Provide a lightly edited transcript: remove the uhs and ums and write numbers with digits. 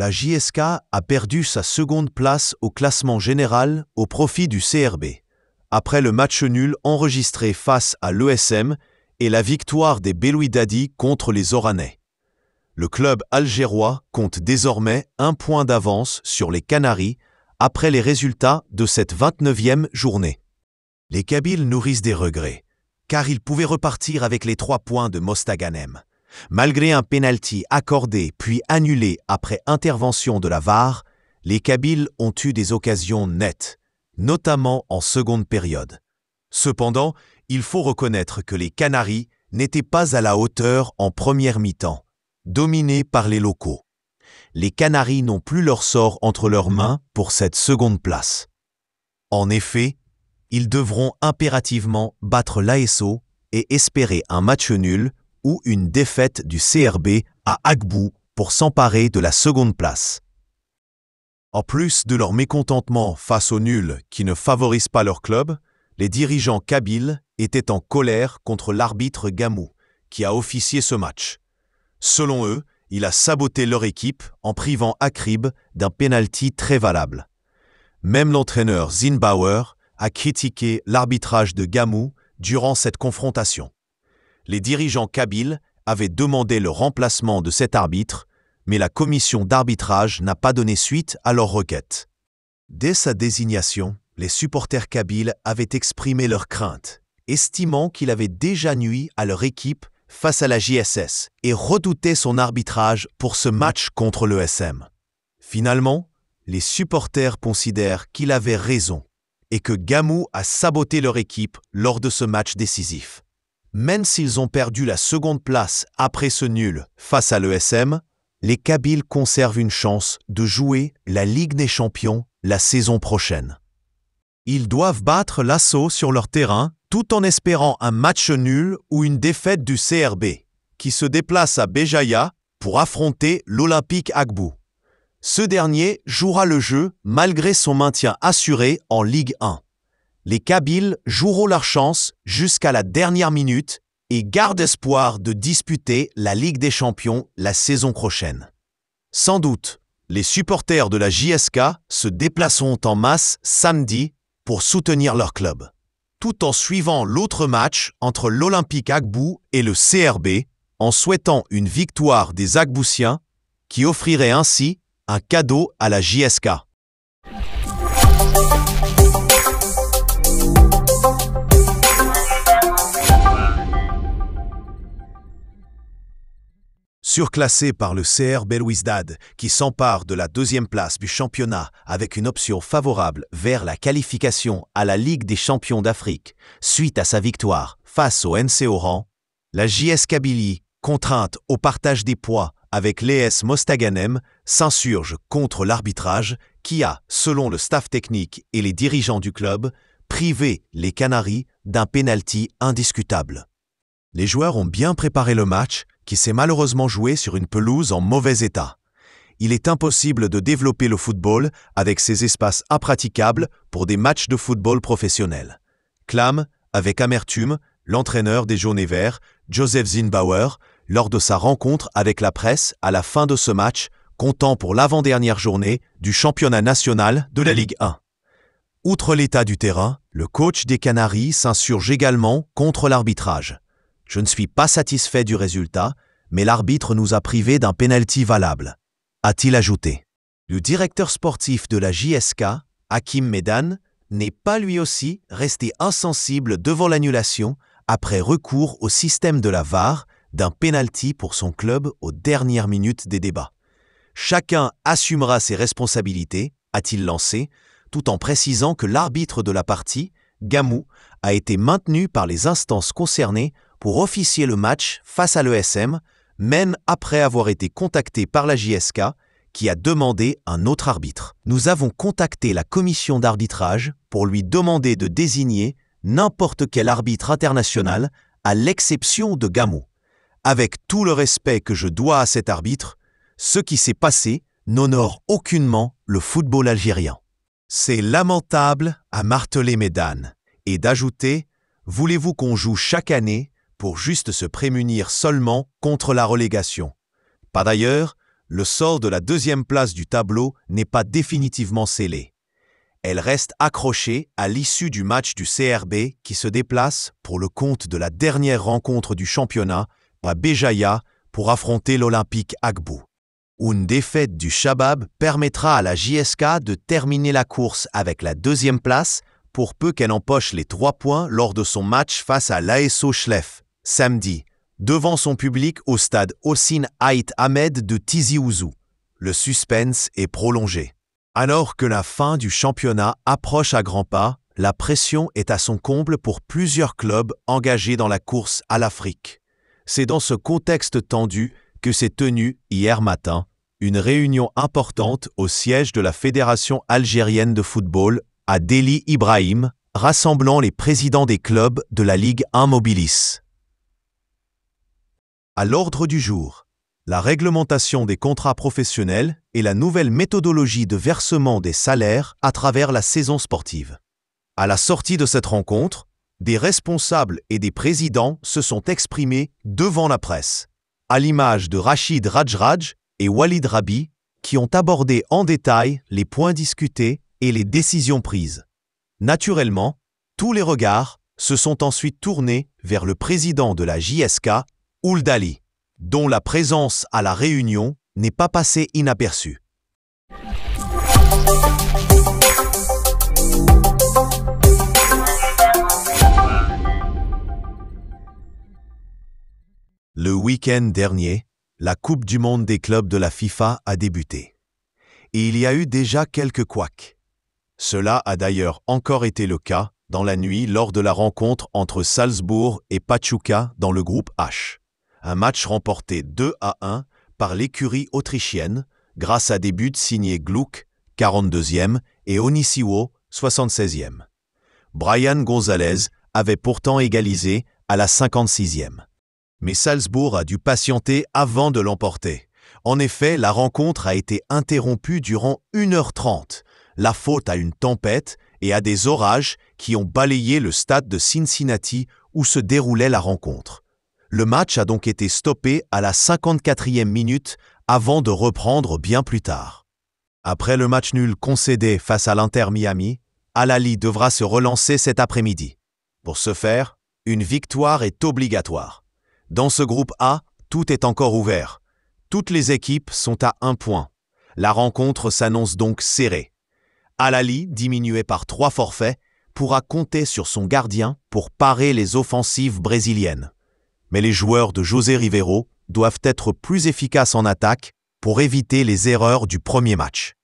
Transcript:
la JSK a perdu sa seconde place au classement général au profit du CRB, après le match nul enregistré face à l'ESM et la victoire des Belouizdadi contre les Oranais. Le club algérois compte désormais 1 point d'avance sur les Canaries après les résultats de cette 29e journée. Les Kabyles nourrissent des regrets, car ils pouvaient repartir avec les 3 points de Mostaganem. Malgré un pénalty accordé puis annulé après intervention de la VAR, les Kabyles ont eu des occasions nettes, notamment en seconde période. Cependant, il faut reconnaître que les Canaries n'étaient pas à la hauteur en première mi-temps, dominés par les locaux. Les Canaries n'ont plus leur sort entre leurs mains pour cette seconde place. En effet, ils devront impérativement battre l'ASO et espérer un match nul ou une défaite du CRB à Agbou pour s'emparer de la seconde place. En plus de leur mécontentement face aux nuls qui ne favorisent pas leur club, les dirigeants kabyles étaient en colère contre l'arbitre Gamou, qui a officié ce match. Selon eux, il a saboté leur équipe en privant Akrib d'un pénalty très valable. Même l'entraîneur Zinbauer a critiqué l'arbitrage de Gamou durant cette confrontation. Les dirigeants kabyles avaient demandé le remplacement de cet arbitre, mais la commission d'arbitrage n'a pas donné suite à leur requête. Dès sa désignation, les supporters kabyles avaient exprimé leurs craintes, estimant qu'il avait déjà nui à leur équipe face à la JSS et redoutaient son arbitrage pour ce match contre l'ESM. Finalement, les supporters considèrent qu'il avait raison et que Gamou a saboté leur équipe lors de ce match décisif. Même s'ils ont perdu la seconde place après ce nul face à l'ESM, les Kabyles conservent une chance de jouer la Ligue des Champions la saison prochaine. Ils doivent battre l'ASO sur leur terrain tout en espérant un match nul ou une défaite du CRB, qui se déplace à Béjaïa pour affronter l'Olympique Agbou. Ce dernier jouera le jeu malgré son maintien assuré en Ligue 1. Les Kabyles joueront leur chance jusqu'à la dernière minute et gardent espoir de disputer la Ligue des Champions la saison prochaine. Sans doute, les supporters de la JSK se déplaceront en masse samedi pour soutenir leur club, tout en suivant l'autre match entre l'Olympique Agbou et le CRB, en souhaitant une victoire des Agboussiens qui offrirait ainsi un cadeau à la JSK. Surclassé par le CR Belouizdad, qui s'empare de la 2e place du championnat avec une option favorable vers la qualification à la Ligue des champions d'Afrique suite à sa victoire face au NC Oran, la JS Kabylie, contrainte au partage des poids avec l'ES Mostaganem, s'insurge contre l'arbitrage qui a, selon le staff technique et les dirigeants du club, privé les Canaries d'un pénalty indiscutable. Les joueurs ont bien préparé le match, qui s'est malheureusement joué sur une pelouse en mauvais état. Il est impossible de développer le football avec ces espaces impraticables pour des matchs de football professionnels. Clame, avec amertume, l'entraîneur des Jaunes et Verts, Joseph Zinbauer, lors de sa rencontre avec la presse à la fin de ce match, comptant pour l'avant-dernière journée du championnat national de la Ligue 1. Outre l'état du terrain, le coach des Canaries s'insurge également contre l'arbitrage. Je ne suis pas satisfait du résultat, mais l'arbitre nous a privés d'un pénalty valable, a-t-il ajouté. Le directeur sportif de la JSK, Hakim Medan, n'est pas lui aussi resté insensible devant l'annulation après recours au système de la VAR d'un pénalty pour son club aux dernières minutes des débats. Chacun assumera ses responsabilités, a-t-il lancé, tout en précisant que l'arbitre de la partie, Gamou, a été maintenu par les instances concernées pour officier le match face à l'ESM, même après avoir été contacté par la JSK, qui a demandé un autre arbitre. Nous avons contacté la commission d'arbitrage pour lui demander de désigner n'importe quel arbitre international, à l'exception de Gamou. Avec tout le respect que je dois à cet arbitre, ce qui s'est passé n'honore aucunement le football algérien. C'est lamentable, a martelé Medan, et d'ajouter « Voulez-vous qu'on joue chaque année pour juste se prémunir seulement contre la relégation. Par ailleurs, le sort de la deuxième place du tableau n'est pas définitivement scellé. Elle reste accrochée à l'issue du match du CRB qui se déplace pour le compte de la dernière rencontre du championnat à Béjaïa pour affronter l'Olympique Agbou. Une défaite du Chabab permettra à la JSK de terminer la course avec la deuxième place pour peu qu'elle empoche les 3 points lors de son match face à l'ASO Chlef, samedi, devant son public au stade Hossein Ait Ahmed de Tizi Ouzou. Le suspense est prolongé. Alors que la fin du championnat approche à grands pas, la pression est à son comble pour plusieurs clubs engagés dans la course à l'Afrique. C'est dans ce contexte tendu que s'est tenue, hier matin, une réunion importante au siège de la Fédération algérienne de football à Deli Ibrahim, rassemblant les présidents des clubs de la Ligue 1 Mobilis. À l'ordre du jour, la réglementation des contrats professionnels et la nouvelle méthodologie de versement des salaires à travers la saison sportive. À la sortie de cette rencontre, des responsables et des présidents se sont exprimés devant la presse, à l'image de Rachid Rajraj et Walid Rabi, qui ont abordé en détail les points discutés et les décisions prises. Naturellement, tous les regards se sont ensuite tournés vers le président de la JSK, Ould Ali, dont la présence à la réunion n'est pas passée inaperçue. Le week-end dernier, la Coupe du monde des clubs de la FIFA a débuté. Et il y a eu déjà quelques couacs. Cela a d'ailleurs encore été le cas dans la nuit lors de la rencontre entre Salzbourg et Pachuca dans le groupe H. Un match remporté 2-1 par l'écurie autrichienne grâce à des buts signés Gluck, 42e, et Onisiwo, 76e. Brian Gonzalez avait pourtant égalisé à la 56e. Mais Salzbourg a dû patienter avant de l'emporter. En effet, la rencontre a été interrompue durant 1h30, la faute à une tempête et à des orages qui ont balayé le stade de Cincinnati où se déroulait la rencontre. Le match a donc été stoppé à la 54e minute avant de reprendre bien plus tard. Après le match nul concédé face à l'Inter Miami, Al Ahly devra se relancer cet après-midi. Pour ce faire, une victoire est obligatoire. Dans ce groupe A, tout est encore ouvert. Toutes les équipes sont à 1 point. La rencontre s'annonce donc serrée. Al Ahly, diminué par 3 forfaits, pourra compter sur son gardien pour parer les offensives brésiliennes. Mais les joueurs de José Rivero doivent être plus efficaces en attaque pour éviter les erreurs du premier match.